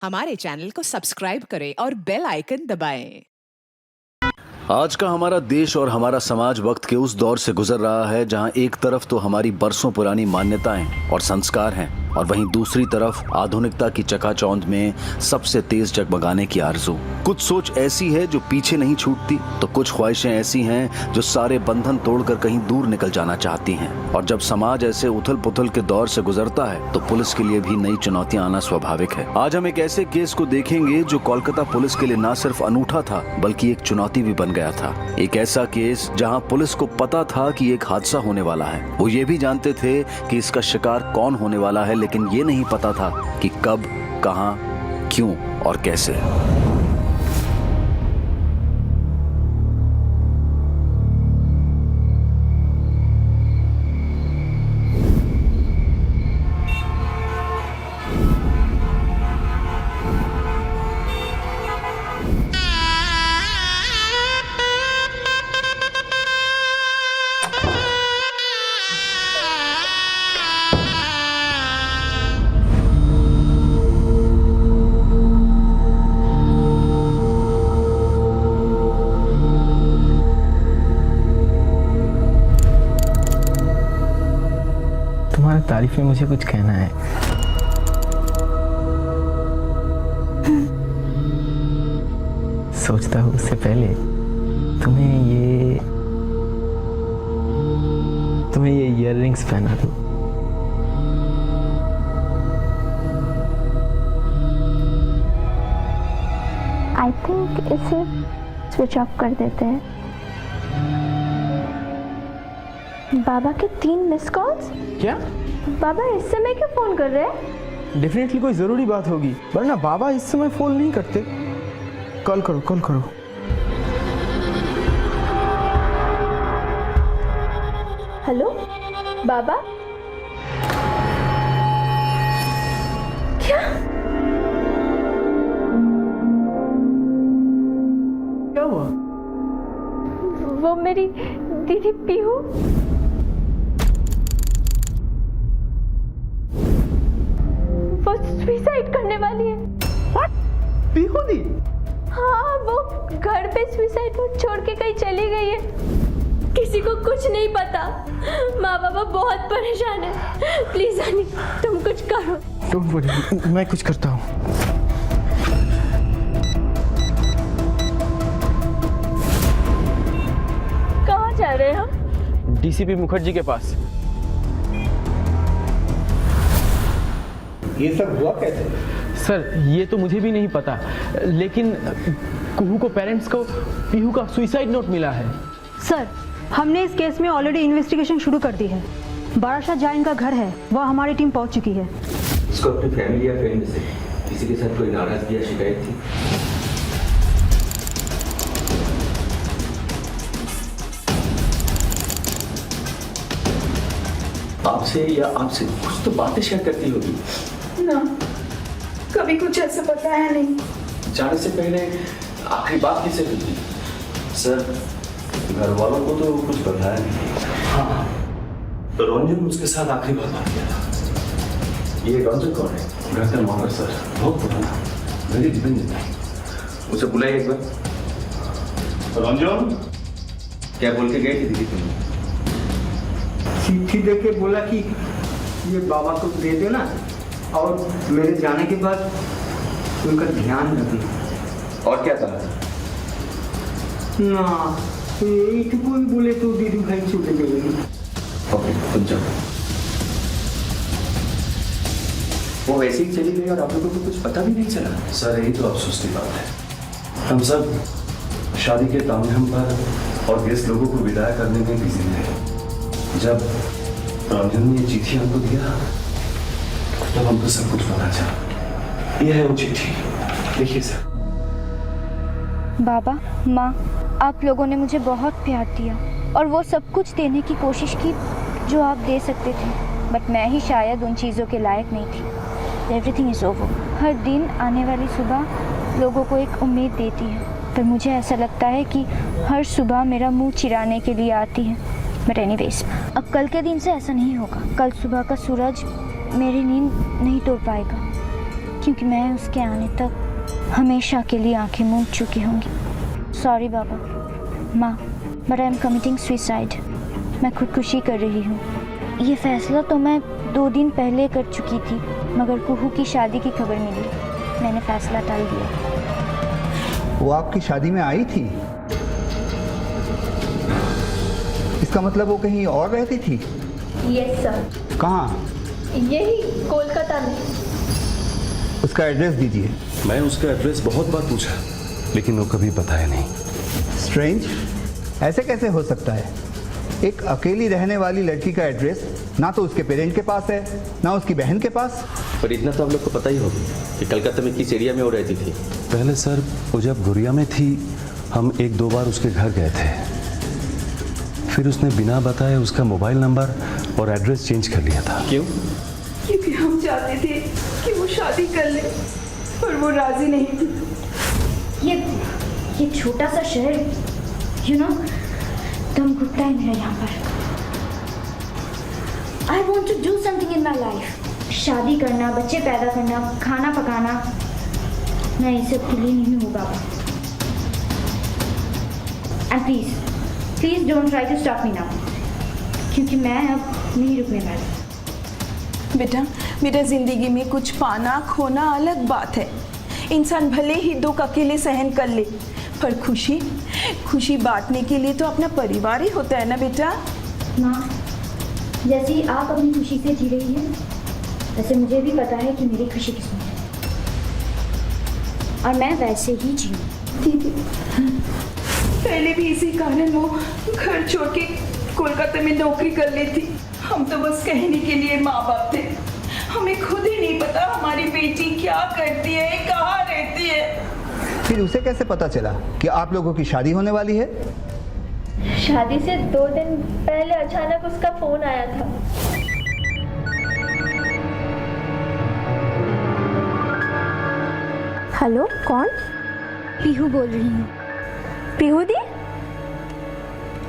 हमारे चैनल को सब्सक्राइब करें और बेल आइकन दबाएं। आज का हमारा देश और हमारा समाज वक्त के उस दौर से गुजर रहा है जहां एक तरफ तो हमारी बरसों पुरानी मान्यताएं और संस्कार हैं और वहीं दूसरी तरफ आधुनिकता की चकाचौंध में सबसे तेज जगमगाने की आरज़ू। कुछ सोच ऐसी है जो पीछे नहीं छूटती तो कुछ ख्वाहिशें ऐसी हैं जो सारे बंधन तोड़कर कहीं दूर निकल जाना चाहती हैं। और जब समाज ऐसे उथल पुथल के दौर से गुजरता है तो पुलिस के लिए भी नई चुनौतियां आना स्वाभाविक है। आज हम एक ऐसे केस को देखेंगे जो कोलकाता पुलिस के लिए न सिर्फ अनूठा था बल्कि एक चुनौती भी बन गया था। एक ऐसा केस जहां पुलिस को पता था कि एक हादसा होने वाला है। वो ये भी जानते थे कि इसका शिकार कौन होने वाला है, लेकिन ये नहीं पता था कि कब, कहां, क्यों और कैसे। तुम्हारी तारीफ में मुझे कुछ कहना है। सोचता हूँ उससे पहले तुम्हें ये ईयररिंग्स पहना दूँ। आई थिंक इसे स्विच ऑफ कर देते हैं। बाबा के 3 मिस कॉल्स। क्या? बाबा इस समय क्यों फोन कर रहे हैं? डेफिनेटली कोई जरूरी बात होगी, वरना बाबा इस समय फोन नहीं करते। कॉल करो, कॉल करो। हेलो बाबा। क्या? क्या हुआ? वो मेरी दीदी पीहू। वो सुसाइड करने वाली है। What? पीहू दी? हाँ, वो घर पे सुसाइड नोट छोड़ के कहीं चली गई है। किसी को कुछ नहीं पता। माँ बाबा बहुत परेशान है। प्लीज अनी, तुम कुछ करो। डोंट वरी, मैं कुछ करता हूँ। कहाँ जा रहे हैं हम? डीसीपी मुखर्जी के पास। ये सब हुआ कैसे? सर, ये तो मुझे भी नहीं पता, लेकिन कुहू को पेरेंट्स को पीहू का सुसाइड नोट मिला है। सर, हमने इस केस में ऑलरेडी इन्वेस्टिगेशन शुरू कर दी है। बाराशाह जहाँ इनका घर है वह हमारी टीम पहुंच चुकी है। इसको अपनी फैमिली या फ्रेंड से किसी के साथ कोई नाराजगी या शिकायत थी? आपसे या आपसे कुछ तो बातें शेयर करती होगी ना, कभी कुछ ऐसा बताया नहीं। जाने से पहले आखिरी बात किससे हुई थी? सर, घर वालों को तो कुछ बताया नहीं। हाँ, तो रंजन उसके साथ आखिरी बार बात किया था। ये रंजन कौन है? घर का नौकर सर, बहुत पुराना, मेरी डिपेंडेंट है। उसे बुलाइए एक बार। रंजन, क्या बोल के गई थी दीदी तुम? चिट्ठी दे के बोला कि ये बाबा को दे देना और मेरे जाने के बाद उनका ध्यान रखना। और क्या कहा? ना, एक कोई बोले तो दीदी भाई छूटे देंगे। ओके, तुम जाओ। वो वैसे ही चली गई और आप लोगों को कुछ पता भी नहीं चला? सर यही तो अफसोस की बात है। हम सब शादी के तामझाम पर और गेस्ट लोगों को विदाई करने में बिजी थे। जब रंजन ने ये चिट्ठी हमको दिया तब हमको सब कुछ पता चला। ये है वो चिट्ठी, देखिए सर। बाबा, माँ, आप लोगों ने मुझे बहुत प्यार दिया और वो सब कुछ देने की कोशिश की जो आप दे सकते थे, बट मैं ही शायद उन चीज़ों के लायक नहीं थी। Everything is over. हर दिन आने वाली सुबह लोगों को एक उम्मीद देती है, पर मुझे ऐसा लगता है कि हर सुबह मेरा मुंह चिराने के लिए आती है। बट एनीवेज, अब कल के दिन से ऐसा नहीं होगा। कल सुबह का सूरज मेरी नींद नहीं तोड़ पाएगा। क्योंकि मैं उसके आने तक हमेशा के लिए आंखें मूंद चुकी होंगी। सॉरी बाबा, माँ, but I am committing suicide. मैं खुदकुशी कर रही हूँ। ये फैसला तो मैं 2 दिन पहले कर चुकी थी, मगर कुहू की शादी की खबर मिली, मैंने फैसला टाल दिया। वो आपकी शादी में आई थी? इसका मतलब वो कहीं और रहती थी? Yes sir. कहाँ? यही कोलकाता में। उसका एड्रेस दीजिए। मैं उसका एड्रेस बहुत बार पूछा, लेकिन वो कभी बताया नहीं। स्ट्रेंज, ऐसे कैसे हो सकता है? एक अकेली रहने वाली लड़की का एड्रेस ना तो उसके पेरेंट के पास है, ना उसकी बहन के पास। पर इतना तो आप लोग को पता ही होगा कि कलकत्ता में किस एरिया में वो रहती थी। पहले सर, वो जब गुड़िया में थी, हम 1-2 बार उसके घर गए थे। फिर उसने बिना बताए उसका मोबाइल नंबर और एड्रेस चेंज कर लिया था। क्यों? क्योंकि हम चाहते थे कि वो शादी कर ले, पर वो राजी नहीं थी। ये छोटा सा शहर, यू नो, दम घुटता है मेरा यहाँ पर। I want to do something in my life. शादी करना, बच्चे पैदा करना, खाना पकाना, मैं इस सब के लिए नहीं हूँ बाबा। And please don't try to stop me now, क्योंकि मैं अब नहीं रुकने वाली। बेटा जिंदगी में कुछ पाना खोना अलग बात है। इंसान भले ही दुख अकेले सहन कर ले, पर खुशी बांटने के लिए तो अपना परिवार ही होता है ना बेटा। माँ, जैसे ही आप अपनी खुशी से जी रही हैं, वैसे मुझे भी पता है कि मेरी खुशी किसमें है, और मैं वैसे ही जीऊँ। दीदी, पहले भी इसी कारण वो घर छोड़ के कोलकाता में नौकरी कर लेती। हम तो बस कहने के लिए माँ बाप थे, हमें खुद ही नहीं पता हमारी बेटी क्या करती है, कहाँ रहती है। फिर उसे कैसे पता चला कि आप लोगों की शादी होने वाली है? शादी से 2 दिन पहले अचानक उसका फोन आया था। हेलो, कौन? पीहू बोल रही हूँ। पीहू दी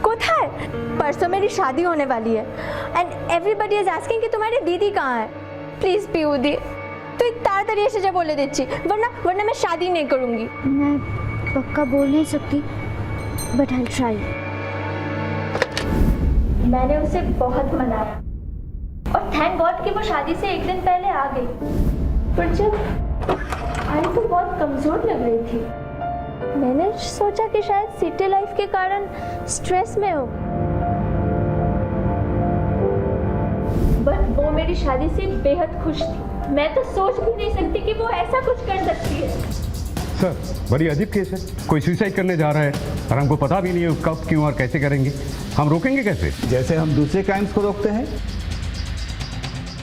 कोথায়? परसों मेरी शादी होने वाली है एंड एवरीबडी इज आस्किंग कि तुम्हारी दीदी कहाँ है। प्लीज पीहू दी, তুই তাড়াতাড়ি এসে যা বলে দিচ্ছি, वरना मैं शादी नहीं करूँगी। मैं पक्का बोल नहीं सकती, बट आई ट्राई। मैंने उसे बहुत मनाया और थैंक गॉड कि वो शादी से 1 दिन पहले आ गई, पर जब आई तो बहुत कमज़ोर लग रही थी। मैंने सोचा कि शायद सिटी लाइफ के कारण स्ट्रेस में हो, बट वो मेरी शादी से बेहद खुश थी। मैं तो सोच भी नहीं सकती कि वो ऐसा कुछ कर सकती है। सर, बड़ी अजीब केस है। कोई सुसाइड करने जा रहा है और हमको पता भी नहीं है कब, क्यों और कैसे करेंगे। हम रोकेंगे कैसे? जैसे हम दूसरे क्राइम्स को रोकते हैं,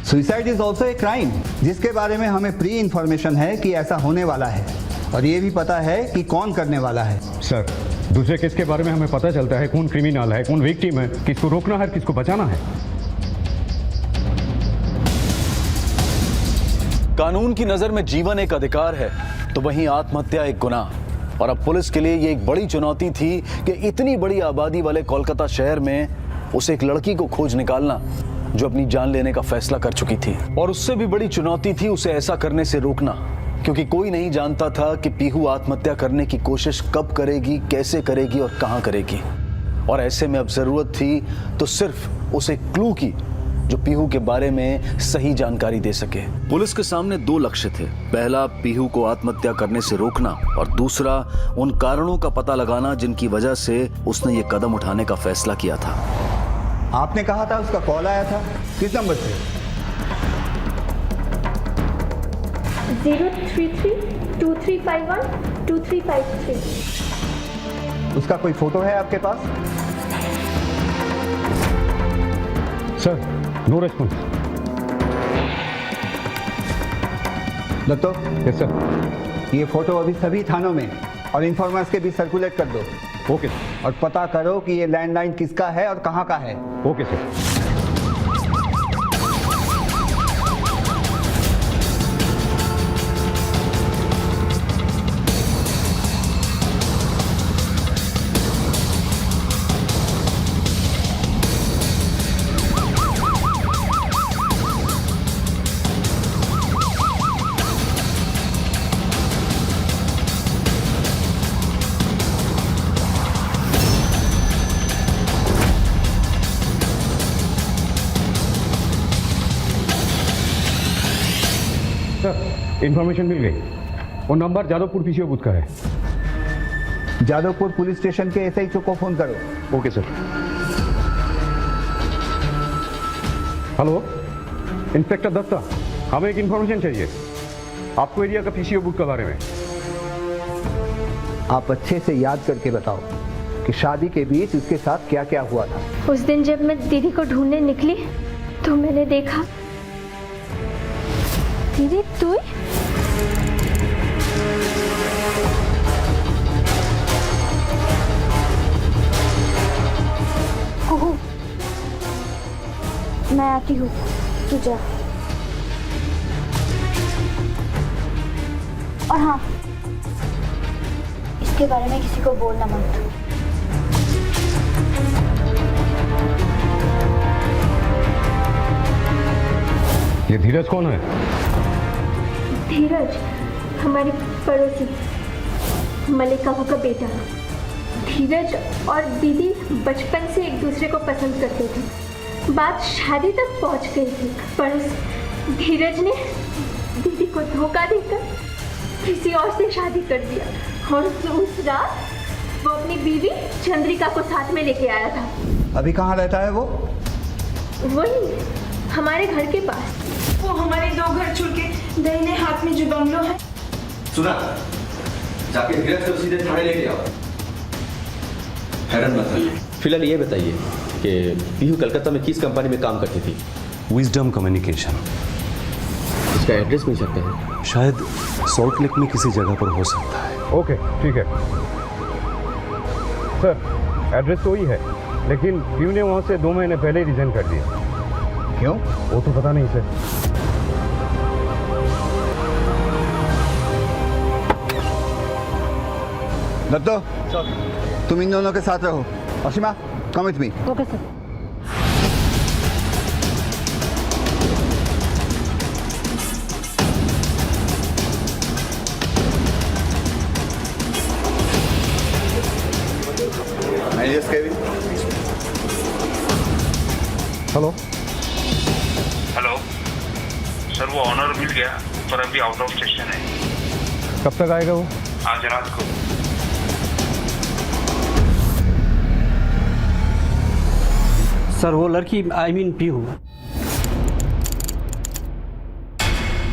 suicide is also a crime, जिसके बारे में हमें प्री इंफॉर्मेशन है कि ऐसा होने वाला है, और ये भी पता है कि कौन करने वाला है। सर, दूसरे केस के बारे में हमें पता चलता है कौन क्रिमिनल है, कौन विक्टिम है, किसको रोकना है, किसको बचाना है। कानून की नजर में जीवन एक अधिकार है, तो वहीं आत्महत्या एक गुनाह। और अब पुलिस के लिए ये एक बड़ी चुनौती थी कि इतनी बड़ी आबादी वाले कोलकाता शहर में उसे एक लड़की को खोज निकालना जो अपनी जान लेने का फैसला कर चुकी थी। और उससे भी बड़ी चुनौती थी उसे ऐसा करने से रोकना, क्योंकि कोई नहीं जानता था कि पीहू आत्महत्या करने की कोशिश कब करेगी, कैसे करेगी और कहां करेगी। और ऐसे में अब जरूरत थी तो सिर्फ उसे क्लू की जो पीहू के बारे में सही जानकारी दे सके। पुलिस के सामने 2 लक्ष्य थे। पहला, पीहू को आत्महत्या करने से रोकना, और दूसरा, उन कारणों का पता लगाना जिनकी वजह से उसने ये कदम उठाने का फैसला किया था। आपने कहा था उसका कॉल आया था, किस नंबर से? 033-2351-2353। उसका कोई फोटो है आपके पास? Sir, no response. Datto, yes sir. ये फोटो अभी सभी थानों में और इन्फॉर्मर्स के भी सर्कुलेट कर दो। Okay sir. और पता करो कि ये लैंडलाइन किसका है और कहाँ का है। Okay sir. इन्फॉर्मेशन मिल गई। वो नंबर जादवपुर पीसीओ बूथ का है। जादवपुर पुलिस स्टेशन के एसएचओ को फोन करो। Okay sir. Hello inspector Datta, हमें एक इन्फॉर्मेशन चाहिए आपको एरिया का पीसीओ बूथ के बारे में। आप अच्छे से याद करके बताओ कि शादी के बीच उसके साथ क्या क्या हुआ था। उस दिन जब मैं दीदी को ढूंढने निकली तो मैंने देखा। दीदी तू? कुहू, मैं आती हूँ, तू जा। और हाँ, इसके बारे में किसी को बोलना मत। ये धीरज कौन है? धीरज हमारे पड़ोसी मलिका का बेटा। धीरज और दीदी बचपन से एक दूसरे को पसंद करते थे। बात शादी तक पहुंच गई थी, पर धीरज ने दीदी को धोखा देकर किसी और से शादी कर दिया और उस रात वो अपनी बीवी चंद्रिका को साथ में लेके आया था। अभी कहाँ रहता है वो? वही हमारे घर के पास। वो हमारे 2 घर छोड़ के दाहिने हाथ में जो बंगलो है। सुना, जाके धीरज को सीधे थाने लेके आओ। हैरान मत होइए। फिलहाल ये बताइए कि पीहू कलकत्ता में किस कंपनी में काम करती थी? Wisdom communication. इसका एड्रेस मिल सकता है? शायद सॉल्ट लेक में किसी जगह पर हो सकता है। ओके ठीक है सर, एड्रेस तो ही है, लेकिन पीयू ने वहाँ से 2 महीने पहले रिजाइन कर दिया। क्यों? वो तो पता नहीं सर। दत्तो, तुम इन दोनों के साथ रहो। Asima, come with me. Okay sir. Hello hello sir, वो ऑनर मिल गया पर अभी आउट ऑफ स्टेशन है। कब तक आएगा वो? आज रात को। सर वो लड़की आई मीन पीहू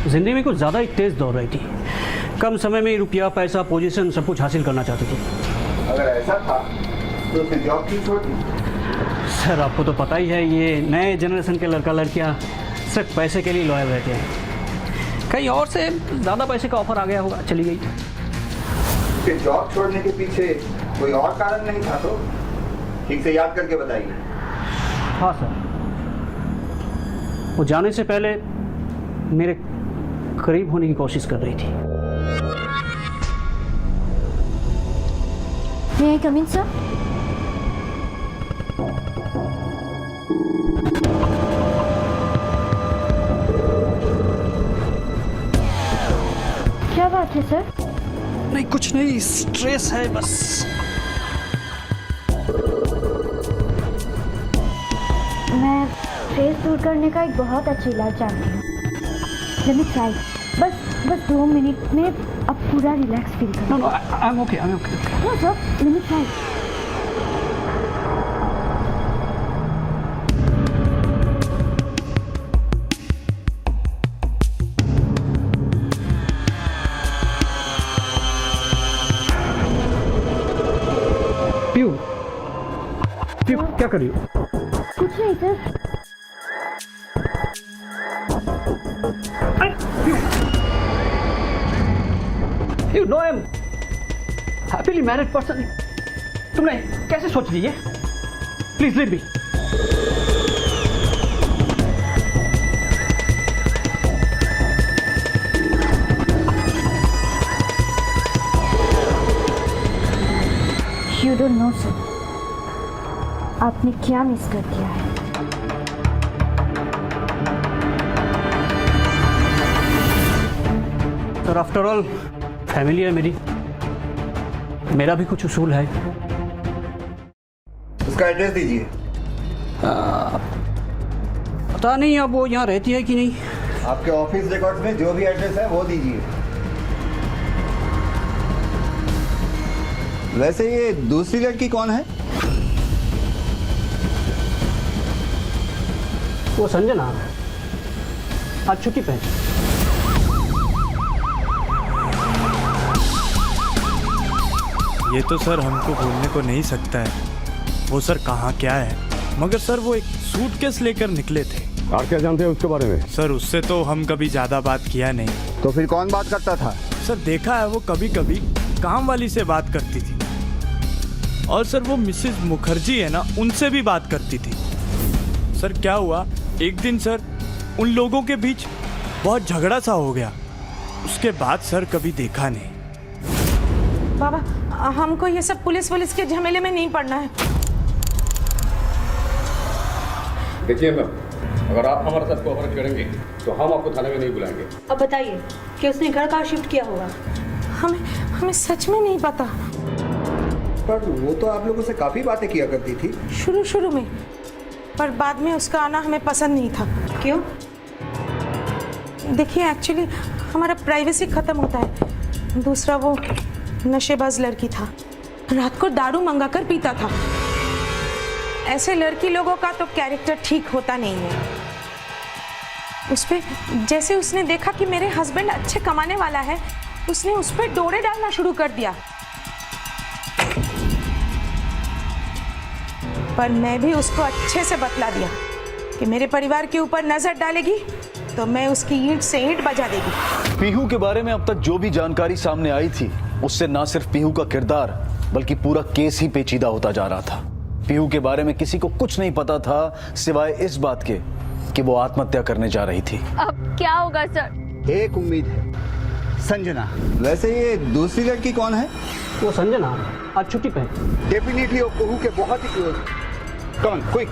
जिंदगी में कुछ ज़्यादा ही तेज दौड़ रही थी। कम समय में रुपया पैसा पोजीशन सब कुछ हासिल करना चाहती थी। अगर ऐसा था तो उसने जॉब क्यों छोड़ दी? सर आपको तो पता ही है, ये नए जनरेशन के लड़का लड़कियां सिर्फ पैसे के लिए लॉयल रहते हैं। कहीं और से ज़्यादा पैसे का ऑफर आ गया होगा, चली गई। उसके जॉब छोड़ने के पीछे कोई और कारण नहीं था तो ठीक से याद करके बताइए। हाँ सर, वो जाने से पहले मेरे करीब होने की कोशिश कर रही थी। May I come in, sir? क्या बात है सर? नहीं कुछ नहीं, स्ट्रेस है बस। मैं स्ट्रेस दूर करने का एक बहुत अच्छा इलाज जानती हूँ। Let me try. बस 2 मिनट में अब पूरा रिलैक्स फील करो। No, I'm okay. No, sir, let me try. Piu क्या कर रही हो? कुछ नहीं sir. You know I'm happily married person. तुमने कैसे सोच ली ये? Please leave me. You don't know sir. आपने क्या मिस कर दिया है? सर आफ्टर ऑल फैमिली है मेरी, मेरा भी कुछ उसूल है। उसका एड्रेस दीजिए। पता नहीं अब वो यहाँ रहती है कि नहीं। आपके ऑफिस रिकॉर्ड्स में जो भी एड्रेस है वो दीजिए। वैसे ये दूसरी लड़की कौन है? वो संजना आज छुट्टी पे है। ये तो सर हमको बोलने को नहीं सकता है वो सर कहाँ क्या है, मगर सर वो एक सूटकेस लेकर निकले थे। और क्या जानते हैं उसके बारे में? सर उससे तो हम कभी ज़्यादा बात किया नहीं। तो फिर कौन बात करता था? सर देखा है वो कभी कभी काम वाली से बात करती थी, और सर वो मिसेस मुखर्जी है ना, उनसे भी बात करती थी। सर क्या हुआ, एक दिन सर उन लोगों के बीच बहुत झगड़ा सा हो गया, उसके बाद सर कभी देखा नहीं। बाबा हमको ये सब पुलिस के झमेले में नहीं पड़ना है। देखिए मैम, अगर आप हमारे साथ कोऑपरेट करेंगे तो हम आपको थाने में नहीं बुलाएंगे। अब बताइए कि उसने घर कहाँ शिफ्ट किया होगा? हमें सच में नहीं पता। पर वो तो आप लोगों से काफी बातें किया करती थी शुरू में, पर बाद में उसका आना हमें पसंद नहीं था। क्यों? देखिए एक्चुअली हमारा प्राइवेसी खत्म होता है। दूसरा वो नशेबाज लड़की था, रात को दारू मंगाकर पीता था। ऐसे लड़की लोगों का तो कैरेक्टर ठीक होता नहीं है। उस पे जैसे उसने देखा कि मेरे हस्बैंड अच्छे कमाने वाला है, उसने उस पर डोरे डालना शुरू कर दिया। पर मैं भी उसको अच्छे से बतला दिया कि मेरे परिवार के ऊपर नजर डालेगी तो मैं उसकी ईंट से ईंट बजा देगी। पीहू के बारे में अब तक जो भी जानकारी सामने आई थी, उससे ना सिर्फ पीहू का किरदार बल्कि पूरा केस ही पेचीदा होता जा रहा था। पीहू के बारे में किसी को कुछ नहीं पता था सिवाय इस बात के कि वो आत्महत्या करने जा रही थी। अब क्या होगा सर? एक उम्मीद है, संजना। वैसे ये दूसरी लड़की कौन है? वो संजना आज छुट्टी पे है। डेफिनेटली वो कुहू के बहुत ही close. Come on quick.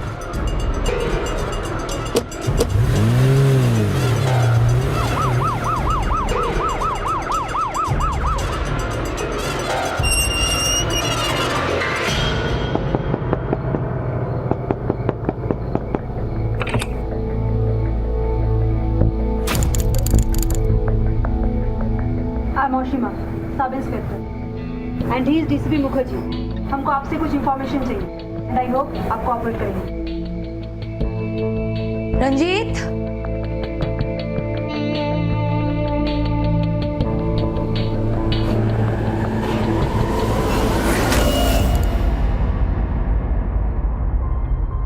Moshima, sub inspector and he is DCP Mukherjee. हमको आपसे कुछ इंफॉर्मेशन चाहिए एंड आई होप आप कोऑपरेट करेंगे। रंजीत,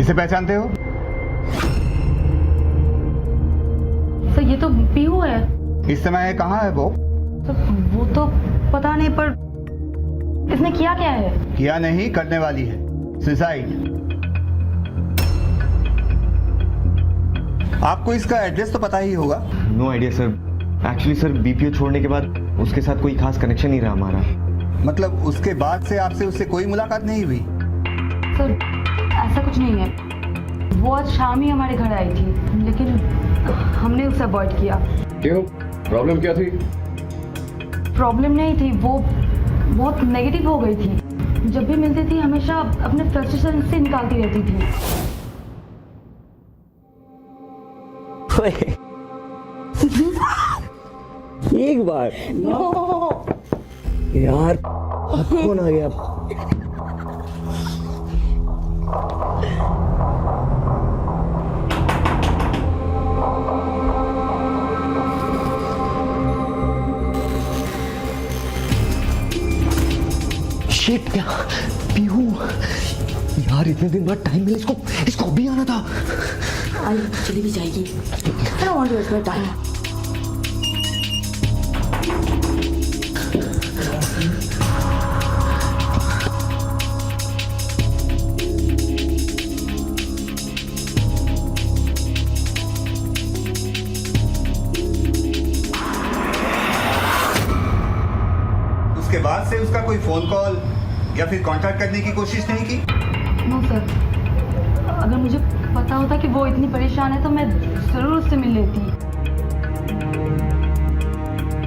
इसे पहचानते हो? सर ये तो पीहू है। इस समय कहाँ है वो? वो तो पता नहीं, पर इसने किया क्या है? किया नहीं, करने वाली है। सुसाइड। आपको इसका एड्रेस तो पता ही होगा। No idea sir, actually sir BPO छोड़ने के बाद उसके साथ कोई खास कनेक्शन नहीं रहा हमारा। मतलब उसके बाद से आपसे उससे कोई मुलाकात नहीं हुई? सर ऐसा कुछ नहीं है, वो आज शाम ही हमारे घर आई थी, लेकिन हमने उसे अवॉइड किया। क्यों? प्रॉब्लम क्या थी? प्रॉब्लम नहीं थी, वो बहुत नेगेटिव हो गई थी। जब भी मिलती थी हमेशा अपने फ्रस्ट्रेशन से निकालती रहती थी। एक बार यार कौन आ गया? शिट, क्या पीहू यार, इतने दिन बाद टाइम मिले, इसको भी आना था। चली भी जाएगी। I don't want to waste my time. उसके बाद से उसका कोई फोन कॉल या फिर कांटेक्ट करने की कोशिश नहीं की? नो सर, अगर मुझे पता होता कि वो इतनी परेशान है तो मैं जरूर उससे मिल लेती।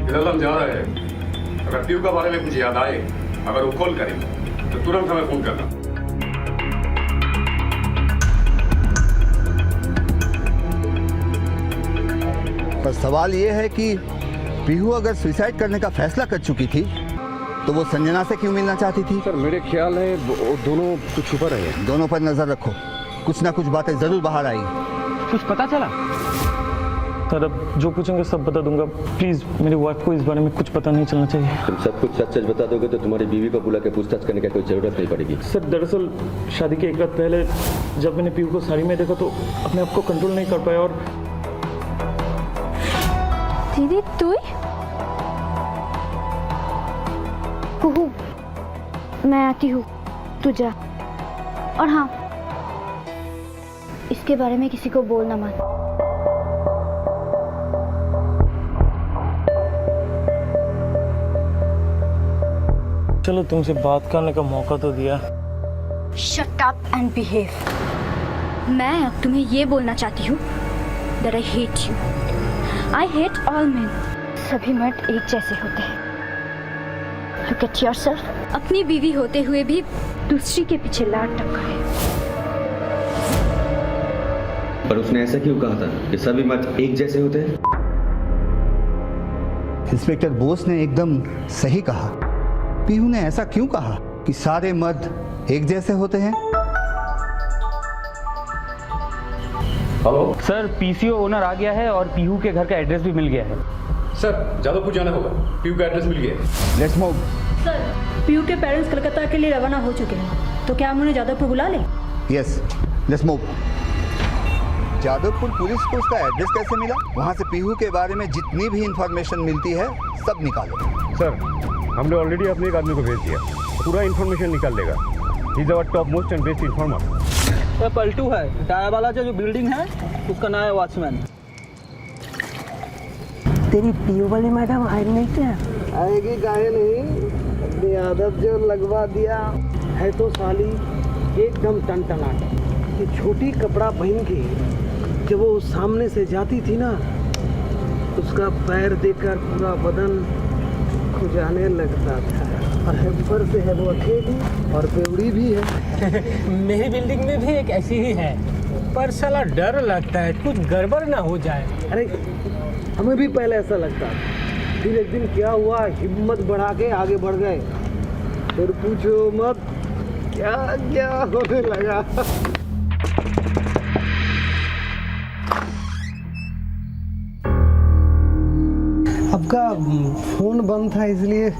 इधर हम जा रहे हैं, अगर पीहू के बारे में कुछ याद आए, अगर वो कॉल करे तो तुरंत हमें फोन करना। पर सवाल ये है कि पीहू अगर सुसाइड करने का फैसला कर चुकी थी तो वो संजना से क्यों मिलना चाहती थी? सर मेरे ख्याल है वो दोनों कुछ छुपा रहे हैं। दोनों पर नजर रखो, कुछ ना कुछ बातें जरूर बाहर आएगी। कुछ पता चला? सर अब जो पूछेंगे सब बता दूंगा। प्लीज मेरी वाइफ को इस बारे में कुछ पता नहीं चलना चाहिए। तुम सब कुछ सच सच बता दोगे तो तुम्हारी बीवी को बुला के पूछताछ करने की कोई जरूरत नहीं पड़ेगी। सर दरअसल शादी के एक रात पहले जब मैंने पीहू को साड़ी में देखा तो अपने आप को कंट्रोल नहीं कर पाया और दीदी तू कुहू, मैं आती हूँ, तू जा। और हाँ, इसके बारे में किसी को बोलना मत। चलो तुमसे बात करने का मौका तो दिया। Shut up and behave. मैं अब तुम्हें ये बोलना चाहती हूँ that I hate you. I hate all men. सभी मर्द एक जैसे होते हैं। Look at yourself. अपनी बीवी होते हुए भी दूसरी के पीछे लाड टपका है। पर उसने ऐसा क्यों कहा था कि सभी मर्द एक जैसे होते हैं? इंस्पेक्टर बोस ने एकदम सही कहा। पीहू ने ऐसा क्यों कहा कि सारे मर्द एक जैसे होते हैं? हेलो सर, पीसीओ ओनर आ गया है और पीहू के घर का एड्रेस भी मिल गया है। सर जादवपुर जाना होगा, पीहू का एड्रेस मिल गया है। Let's move. सर, पीहू के पेरेंट्स कलकत्ता के लिए रवाना हो चुके हैं, तो क्या हम उन्हें जादवपुर बुला लें? Yes, let's move. Jadavpur police को उसका एड्रेस कैसे मिला? वहाँ से पीहू के बारे में जितनी भी इंफॉर्मेशन मिलती है सब निकालो। सर हमने ऑलरेडी अपने एक आदमी को भेज दिया, पूरा इन्फॉर्मेशन निकाल लेगा। He is our top most and best informer. Sir Paltu है, टायर वाला जो बिल्डिंग है उसका नाम है वॉचमैन। तेरी पीयू वाली मैडम आई नहीं क्या? आएगी काहे नहीं, अपनी आदत जो लगवा दिया है तो साली एकदम टनटनाट। ये छोटी कपड़ा पहन के जब वो सामने से जाती थी ना, उसका पैर देखकर पूरा बदन खुजाने लगता था। और ऊपर से है वो अकेली और बेवड़ी भी है। मेरी बिल्डिंग में भी एक ऐसी ही है, पर साला डर लगता है कुछ गड़बड़ ना हो जाए। अरे हमें भी पहले ऐसा लगता था, फिर एक दिन क्या हुआ, हिम्मत बढ़ा के आगे बढ़ गए, फिर पूछो मत क्या क्या होने लगा। आपका फोन बंद था इसलिए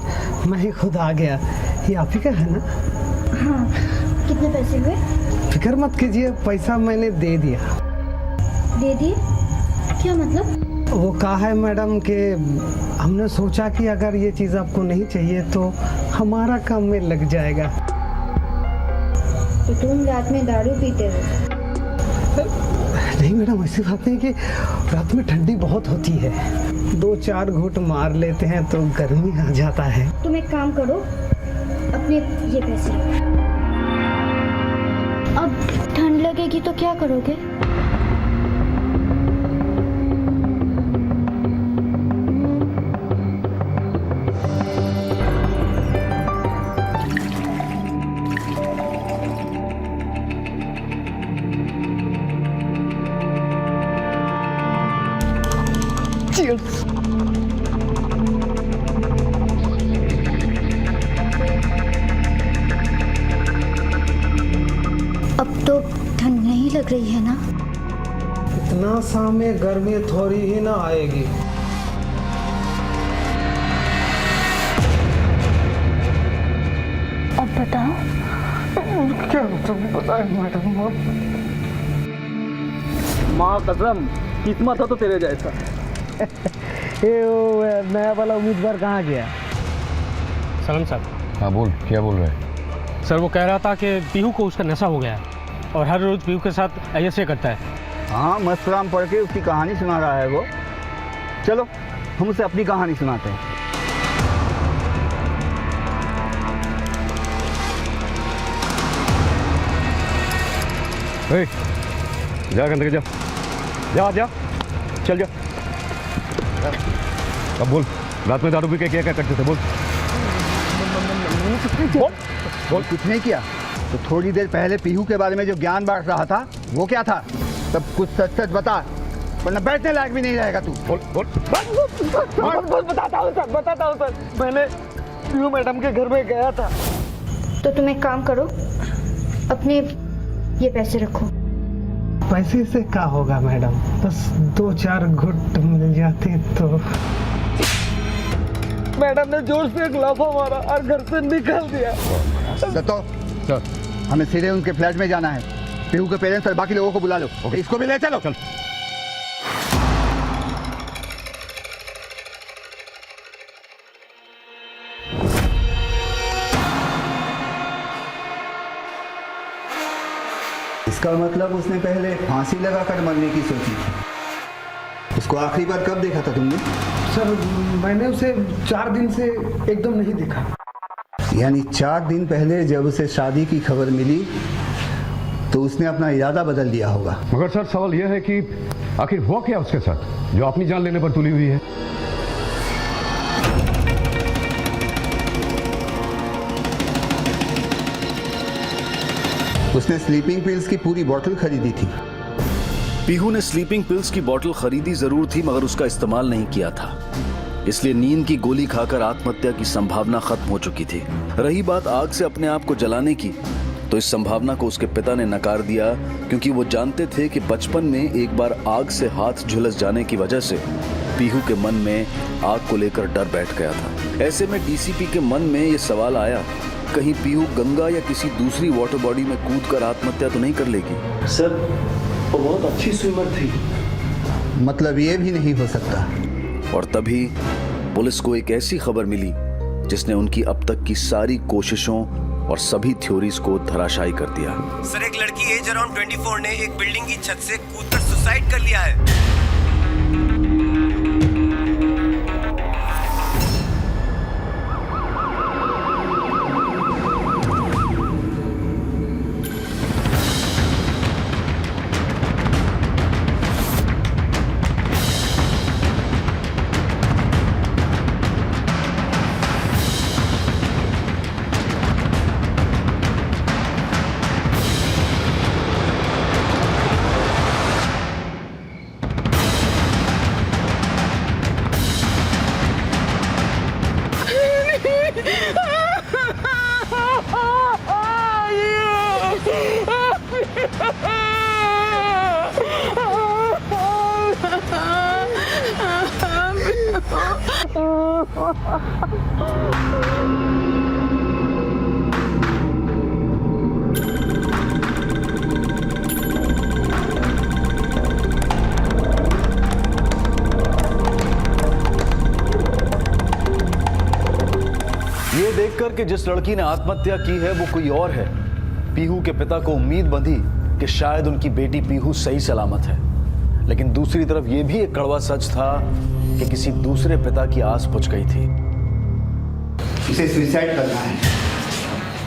मैं ही खुद आ गया। ये आप ही का है ना? हाँ, कितने पैसे हुए? फिक्र मत कीजिए, पैसा मैंने दे दिया। दे दिए? क्या मतलब? वो कहा है मैडम कि हमने सोचा कि अगर ये चीज़ आपको नहीं चाहिए तो हमारा काम में लग जाएगा। तो तुम रात में दारू पीते हो? नहीं मैडम, ऐसी बात नहीं कि रात में ठंडी बहुत होती है, 2-4 घूंट मार लेते हैं तो गर्मी आ जाता है। तुम एक काम करो, अपने ये पैसे अब ठंड लगेगी तो क्या करोगे? अब तो ठंड नहीं लग रही है ना? इतना सा में गर्मी थोड़ी ही ना आएगी। अब बताओ क्या तुम बताए मैडम? माँ कसम, किस्मत हो तो तेरे जैसा। ये वो नया वाला उम्मीदवार कहाँ गया? सलम साहब। हाँ बोल, क्या बोल रहे हैं? सर वो कह रहा था कि पीहू को उसका नशा हो गया है और हर रोज पीहू के साथ ऐसे करता है। हाँ, मस्तराम पढ़ के उसकी कहानी सुना रहा है वो। चलो हम उसे अपनी कहानी सुनाते हैं। जा अंदर जा, जा जा, चल जा। अब बोल, रात में दारू पी के क्या क्या करते थे? बोल बोल। कुछ नहीं किया तो थोड़ी देर पहले पीहू के बारे में जो ज्ञान बांट रहा था वो क्या था? सब कुछ सच सच बता। वरना बैठने लायक भी नहीं रहेगा तू। बोल बताता हूँ सर। मैंने पीहू मैडम के घर में गया था। तो तुम एक काम करो, अपने ये पैसे रखो। पैसे से क्या होगा मैडम, बस 2-4 घुट मिल जाते तो। मैडम ने जोर से एक लाफा मारा और घर से निकाल दिया। सर, हमें सीधे उनके फ्लैट में जाना है। पीहू के पेरेंट्स और बाकी लोगों को बुला लो। इसको भी ले चलो। इसका मतलब उसने पहले फांसी लगाकर मरने की सोची थी। उसको आखिरी बार कब देखा था तुमने? सर मैंने उसे 4 दिन से एकदम नहीं देखा। यानी 4 दिन पहले जब उसे शादी की खबर मिली तो उसने अपना इरादा बदल दिया होगा। मगर सर सवाल यह है कि आखिर हुआ क्या उसके साथ जो अपनी जान लेने पर तुली हुई है? उसने स्लीपिंग पिल्स की पूरी बोतल खरीदी थी। पीहू ने स्लीपिंग पिल्स की बोतल खरीदी जरूर थी मगर उसका इस्तेमाल नहीं किया था, इसलिए नींद की गोली खाकर आत्महत्या की संभावना खत्म हो चुकी थी। रही बात आग से अपने आप को जलाने की, तो इस संभावना को उसके पिता ने नकार दिया क्योंकि वो जानते थे कि बचपन में एक बार आग से हाथ झुलस जाने की वजह से पीहू के मन में आग को लेकर डर बैठ गया था। ऐसे में डीसीपी के मन में ये सवाल आया, कहीं पीहू गंगा या किसी दूसरी वाटर बॉडी में कूदकर आत्महत्या तो नहीं कर लेगी? सर वो बहुत अच्छी स्विमर थी। मतलब ये भी नहीं हो सकता। और तभी पुलिस को एक ऐसी खबर मिली जिसने उनकी अब तक की सारी कोशिशों और सभी थ्योरीज को धराशायी कर दिया। सर एक लड़की एज अराउंड 24 ने एक बिल्डिंग की छत से कूदकर सुसाइड कर लिया है। ये देखकर कि जिस लड़की ने आत्महत्या की है वो कोई और है, पीहू के पिता को उम्मीद बंधी कि शायद उनकी बेटी पीहू सही सलामत है। लेकिन दूसरी तरफ ये भी एक कड़वा सच था कि किसी दूसरे पिता की आस बुझ गई थी। उसे सुसाइड करना है,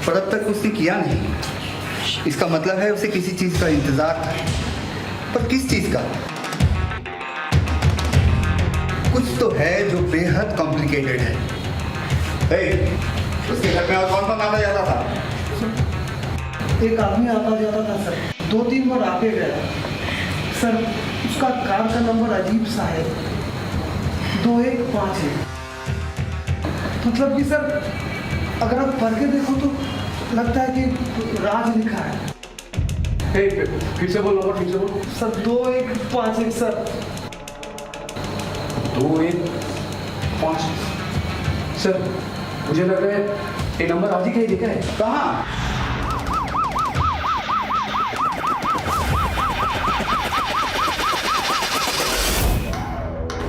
पर अब तक उसने किया नहीं। इसका मतलब है उसे किसी चीज का इंतजार था, पर किस चीज का? कुछ तो है जो बेहद कॉम्प्लिकेटेड है। उसके घर में और कौन कौन आता जाता था? एक आदमी आता जाता था सर, 2-3 बार आके गया सर। उसका कार का नंबर अजीब सा है, 2151। मतलब कि सर अगर आप पढ़ के देखो तो लगता है कि राज लिखा है। फिर से बोलो नंबर, फिर से बोलो सर। 2151 सर। 2151 सर। मुझे लग रहा है ये नंबर आज ही कहीं लिखा है। कहाँ?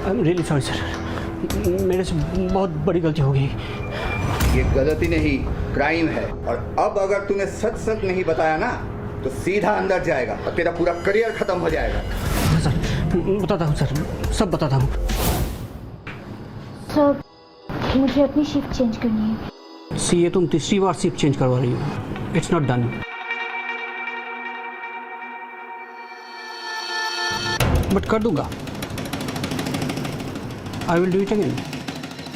I am really sorry sir, मेरे से बहुत बड़ी गलती हो गई। ये गलती नहीं, क्राइम है। और अब अगर तूने सच सच नहीं बताया ना तो सीधा अंदर जाएगा और तेरा पूरा करियर खत्म हो जाएगा। सर बताता हूँ सर, सब बताता हूँ। सर मुझे अपनी शिफ्ट चेंज करनी है। सी ये तुम तीसरी बार शिफ्ट चेंज करवा रही हो। It's not done. बट कर दूंगा। I will do it again.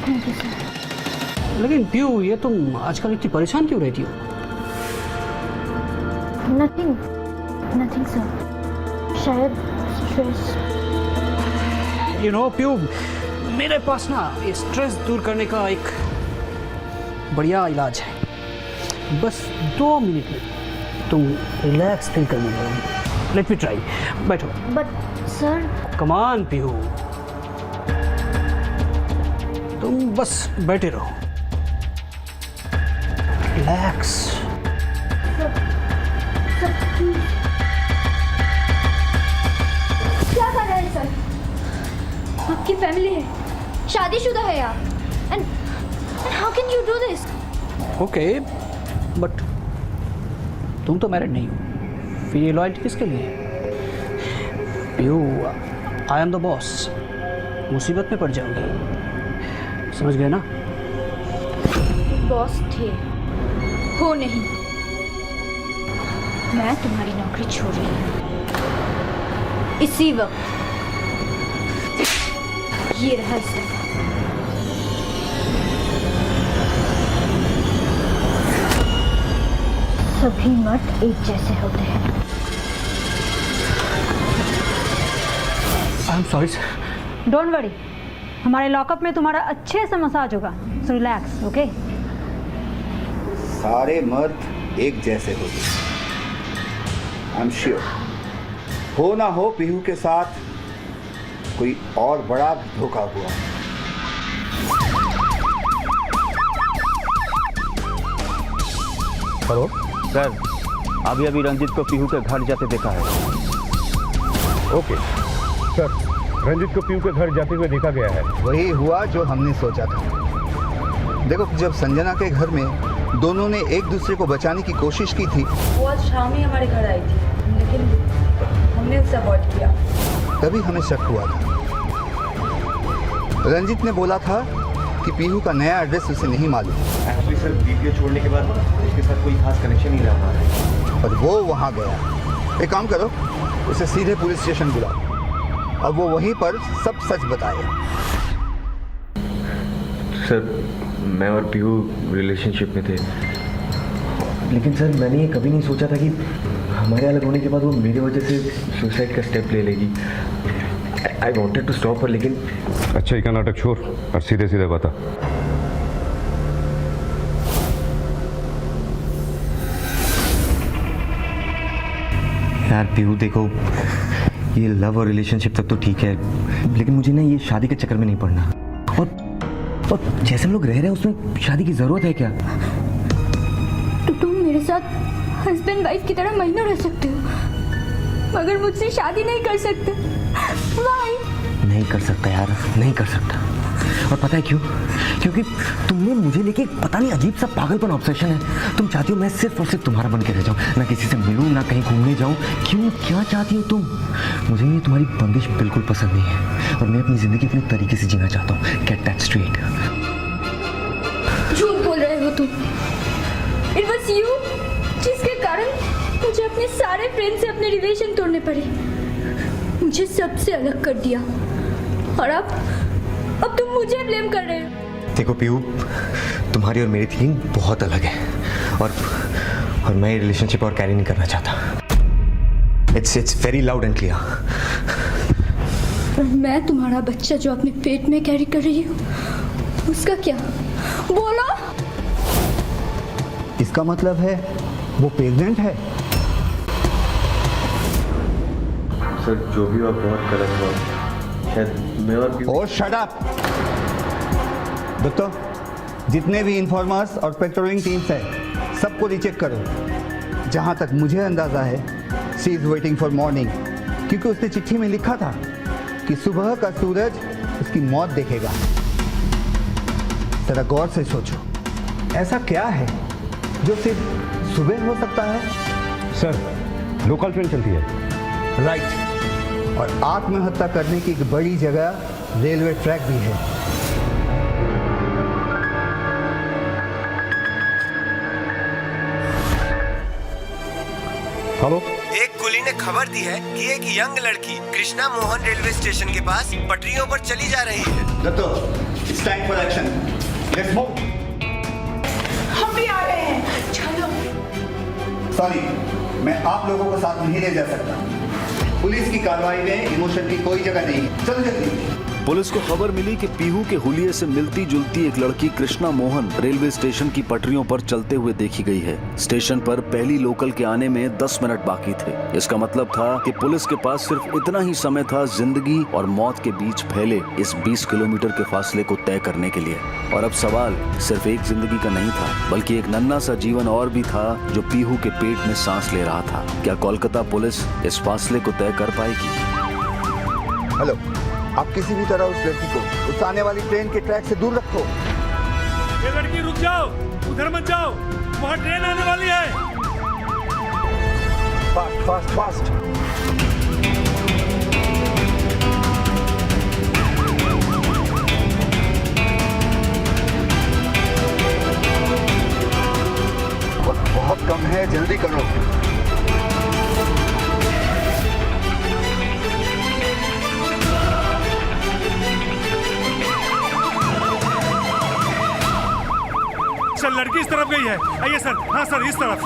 Thank you sir. लेकिन पीहू ये तुम आजकल इतनी परेशान क्यों रहती हो? नथिंग सर, शायद स्ट्रेस। यू नो प्यू, मेरे पास ना स्ट्रेस दूर करने का एक बढ़िया इलाज है। बस 2 मिनट में तुम रिलैक्स फील करने लगोगे। Let me try. बैठो। But sir. Come on Piu, तुम बस बैठे रहो। रिलैक्स। क्या कर रहे हैं सर? आपकी फैमिली है, शादीशुदा है आप, and how can you do this? Okay, but तुम तो मैरिड नहीं हो, फिर ये लॉयल्टी किसके लिए? प्यू, आई एम द बॉस, मुसीबत में पड़ जाओगी, समझ गए ना? बॉस थे, हो नहीं। मैं तुम्हारी नौकरी छोड़ रही हूँ इसी वक्त। ये रहा सर। सभी मर्द एक जैसे होते हैं। I am sorry sir. Don't worry, हमारे लॉकअप में तुम्हारा अच्छे से मसाज होगा, सो रिलैक्स, ओके? सारे मर्द एक जैसे होते हैं, आई एम श्योर। हो ना हो पीहू के साथ कोई और बड़ा धोखा हुआ। हेलो सर, अभी अभी रंजीत को पीहू के घर जाते देखा है। ओके सर, रंजीत को पीहू के घर जाते हुए देखा गया है। वही हुआ जो हमने सोचा था। देखो, जब संजना के घर में दोनों ने एक दूसरे को बचाने की कोशिश की थी, वो आज शाम ही हमारे घर आई थी, लेकिन हमने उसे अवॉइड किया। तभी हमें शक हुआ था। रंजीत ने बोला था कि पीहू का नया एड्रेस उसे नहीं मालूम। एक्चुअली सर, वीडियो छोड़ने के बाद उसके साथ कोई खास कनेक्शन नहीं रहा हमारा। और वो वहाँ गया। एक काम करो, उसे सीधे पुलिस स्टेशन बुलाओ, अब वो वहीं पर सब सच बताएगा। सर, मैं और पीहू रिलेशनशिप में थे, लेकिन सर मैंने ये कभी नहीं सोचा था कि हमारे अलग होने के बाद वो मेरी वजह से सुसाइड का स्टेप ले लेगी। I wanted to stop her, लेकिन अच्छा, ये का नाटक छोड़ और सीधे सीधे बता। यार पीहू देखो, ये लव और रिलेशनशिप तक तो ठीक है, लेकिन मुझे ना ये शादी के चक्कर में नहीं पड़ना। और जैसे हम लोग रह रहे हैं उसमें शादी की जरूरत है क्या? तो तुम मेरे साथ हस्बैंड वाइफ की तरह महीनों रह सकते हो, मगर मुझसे शादी नहीं कर सकते। Why? नहीं कर सकता यार, नहीं कर सकता। और पता है क्यों? क्योंकि तुमने मुझे लेके पता नहीं अजीब सा पागलपन ऑब्सेशन है। तुम चाहती हो मैं सिर्फ और सिर्फ तुम्हारा बन के रह जाऊं, ना किसी से मिलूं, ना कहीं घूमने जाऊं। क्यों, क्या चाहती हो तुम? मुझे ये तुम्हारी बंदिश बिल्कुल पसंद नहीं है, और मैं अपनी जिंदगी अपने तरीके से जीना चाहता हूँ। Get that straight. झूठ बोल रहे हो तुम। इट वाज यू जिसके कारण मुझे अपने सारे फ्रेंड से अपने रिलेशन तोड़ने पड़े, मुझे सबसे अलग कर दिया, और अब तुम मुझे ब्लेम कर रहे हो। देखो पीहू, तुम्हारी और मेरी थिंकिंग बहुत अलग है, और मैं ये रिलेशनशिप और कैरी नहीं करना चाहता। It's very loud and clear. पर मैं तुम्हारा बच्चा जो अपने पेट में कैरी कर रही हूँ, उसका क्या? बोलो। इसका मतलब है वो प्रेग्नेंट है? सर, जो भी हुआ बहुत गलत हुआ। शायद मैं और शट अप। दोस्तों, जितने भी इन्फॉर्मर्स और पेट्रोलिंग टीम्स हैं, सबको रीचेक करो। जहाँ तक मुझे अंदाज़ा है, she is waiting for morning, क्योंकि उसने चिट्ठी में लिखा था कि सुबह का सूरज उसकी मौत देखेगा। जरा गौर से सोचो, ऐसा क्या है जो सिर्फ सुबह हो सकता है? सर, लोकल ट्रेन चलती है। राइट। और आत्महत्या करने की एक बड़ी जगह रेलवे ट्रैक भी है। हेलो, एक कुली ने खबर दी है कि एक यंग लड़की कृष्णा मोहन रेलवे स्टेशन के पास पटरियों पर चली जा रही है। Datto, it's time for action. Let's move. हम भी आ रहे हैं, चलो। सॉरी, मैं आप लोगों को साथ नहीं ले जा सकता। पुलिस की कार्रवाई में इमोशन की कोई जगह नहीं है। चलो जल्दी। पुलिस को खबर मिली कि पीहू के हुलिये से मिलती जुलती एक लड़की कृष्णा मोहन रेलवे स्टेशन की पटरियों पर चलते हुए देखी गई है। स्टेशन पर पहली लोकल के आने में 10 मिनट बाकी थे। इसका मतलब था कि पुलिस के पास सिर्फ इतना ही समय था जिंदगी और मौत के बीच फैले इस 20 किलोमीटर के फासले को तय करने के लिए। और अब सवाल सिर्फ एक जिंदगी का नहीं था, बल्कि एक नन्हा सा जीवन और भी था जो पीहू के पेट में सांस ले रहा था। क्या कोलकाता पुलिस इस फासले को तय कर पाएगी? हेलो, आप किसी भी तरह उस लड़की को उस आने वाली ट्रेन के ट्रैक से दूर रखो। ये लड़की रुक जाओ, उधर मत जाओ, वहाँ ट्रेन आने वाली है। Fast fast fast. वक्त बहुत कम है, जल्दी करो। सर, लड़की इस तरफ गई है। आइए सर। हाँ सर, इस तरफ।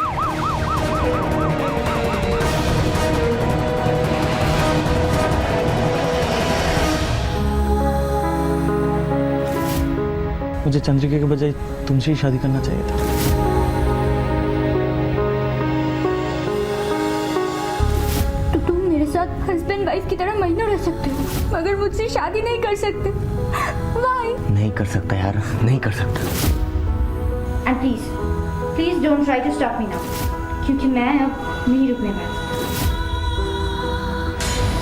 मुझे चंद्रिका के बजाय तुमसे ही शादी करना चाहिए था। तो तुम मेरे साथ हस्बैंड वाइफ की तरह महीनों रह सकते हो, मगर मुझसे शादी नहीं कर सकते। Why? नहीं कर सकता यार, नहीं कर सकता। And please don't try to stop me now, क्योंकि मैं अब नहीं रुकने वाली।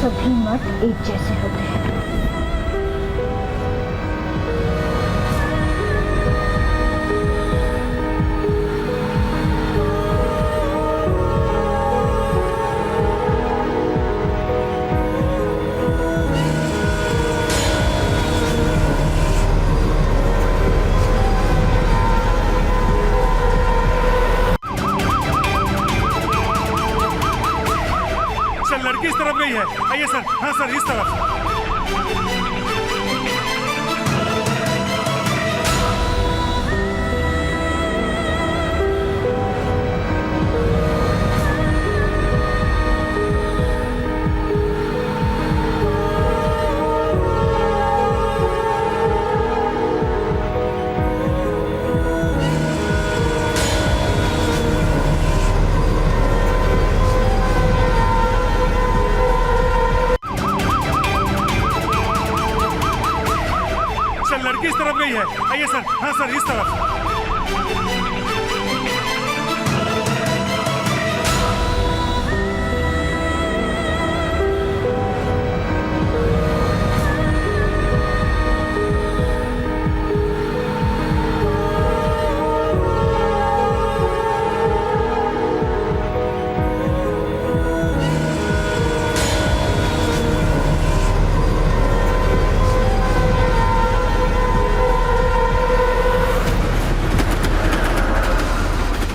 सभी मर्द एक जैसे होते हैं। लड़की इस तरफ गई है। आइए सर। हाँ सर, इस तरफ। लड़की इस तरफ गई है। आइए सर। हाँ सर, इस तरफ।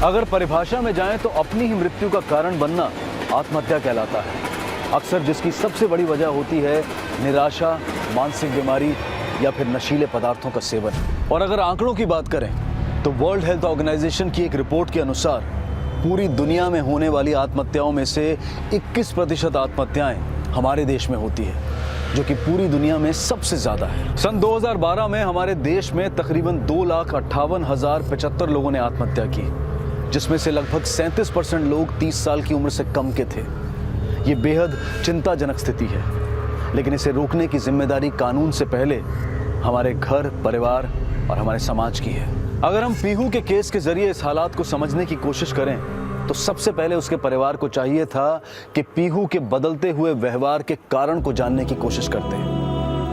अगर परिभाषा में जाएं तो अपनी ही मृत्यु का कारण बनना आत्महत्या कहलाता है। अक्सर जिसकी सबसे बड़ी वजह होती है निराशा, मानसिक बीमारी या फिर नशीले पदार्थों का सेवन। और अगर आंकड़ों की बात करें तो वर्ल्ड हेल्थ ऑर्गेनाइजेशन की एक रिपोर्ट के अनुसार पूरी दुनिया में होने वाली आत्महत्याओं में से 21% आत्महत्याएं हमारे देश में होती है, जो कि पूरी दुनिया में सबसे ज्यादा है। सन 2012 में हमारे देश में तकरीबन 2,58,075 लोगों ने आत्महत्या की, जिसमें से लगभग 37% लोग 30 साल की उम्र से कम के थे। ये बेहद चिंताजनक स्थिति है, लेकिन इसे रोकने की जिम्मेदारी कानून से पहले हमारे घर, परिवार और हमारे समाज की है। अगर हम पीहू के केस के जरिए इस हालात को समझने की कोशिश करें तो सबसे पहले उसके परिवार को चाहिए था कि पीहू के बदलते हुए व्यवहार के कारण को जानने की कोशिश करते,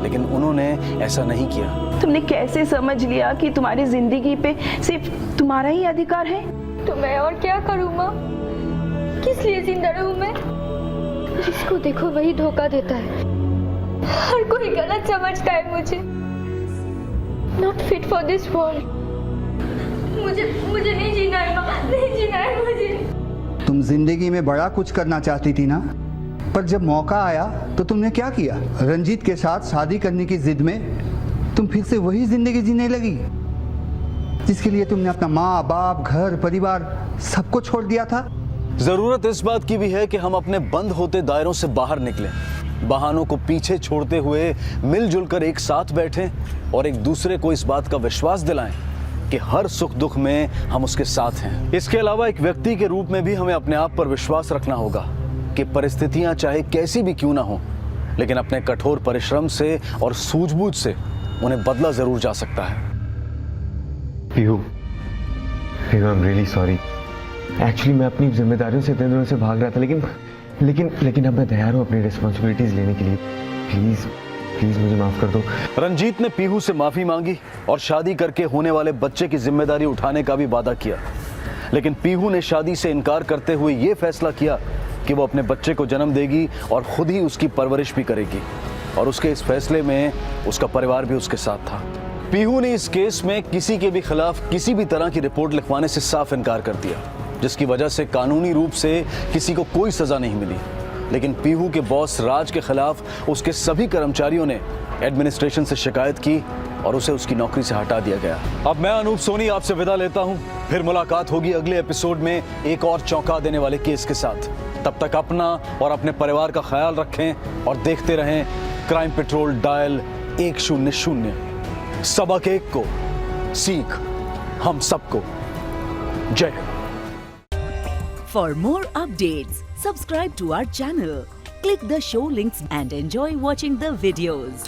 लेकिन उन्होंने ऐसा नहीं किया। तुमने कैसे समझ लिया कि तुम्हारी जिंदगी पे सिर्फ तुम्हारा ही अधिकार है? तो मैं और क्या करूँ माँ? किस लिए जिंदा रहूँ मैं? जिसको देखो वही धोखा देता है, हर कोई गलत समझता है मुझे। Not fit for this world। मुझे नहीं जीना है माँ, नहीं जीना है मुझे। तुम जिंदगी में बड़ा कुछ करना चाहती थी ना, पर जब मौका आया तो तुमने क्या किया? रंजीत के साथ शादी करने की जिद में तुम फिर से वही जिंदगी जीने लगी जिसके लिए तुमने अपना माँ बाप, घर, परिवार सबको छोड़ दिया था। जरूरत इस बात की भी है कि हम अपने बंद होते दायरों से बाहर निकलें बहानों को पीछे छोड़ते हुए मिलजुल कर एक साथ बैठें और एक दूसरे को इस बात का विश्वास दिलाएं कि हर सुख दुख में हम उसके साथ हैं। इसके अलावा एक व्यक्ति के रूप में भी हमें अपने आप पर विश्वास रखना होगा कि परिस्थितियां चाहे कैसी भी क्यों ना हो, लेकिन अपने कठोर परिश्रम से और सूझबूझ से उन्हें बदला जरूर जा सकता है। Pihu, I am really sorry. Actually मैं अपनी जिम्मेदारियों से इतने दिनों से भाग रहा था, लेकिन अब मैं तैयार हूँ अपनी रिस्पॉन्सिबिलिटीज लेने के लिए। प्लीज प्लीज मुझे माफ कर दो। रंजीत ने पीहू से माफी मांगी और शादी करके होने वाले बच्चे की जिम्मेदारी उठाने का भी वादा किया, लेकिन पीहू ने शादी से इनकार करते हुए ये फैसला किया कि वो अपने बच्चे को जन्म देगी और खुद ही उसकी परवरिश भी करेगी, और उसके इस फैसले में उसका परिवार भी उसके साथ था। पीहू ने इस केस में किसी के भी खिलाफ किसी भी तरह की रिपोर्ट लिखवाने से साफ इनकार कर दिया, जिसकी वजह से कानूनी रूप से किसी को कोई सजा नहीं मिली। लेकिन पीहू के बॉस राज के खिलाफ उसके सभी कर्मचारियों ने एडमिनिस्ट्रेशन से शिकायत की और उसे उसकी नौकरी से हटा दिया गया। अब मैं अनूप सोनी आपसे विदा लेता हूं। फिर मुलाकात होगी अगले एपिसोड में एक और चौंका देने वाले केस के साथ। तब तक अपना और अपने परिवार का ख्याल रखें और देखते रहें क्राइम पेट्रोल डायल 100। सबक एक को, सीख हम सबको। जय Hind. For more updates, subscribe to our channel, click the show links and enjoy watching the videos.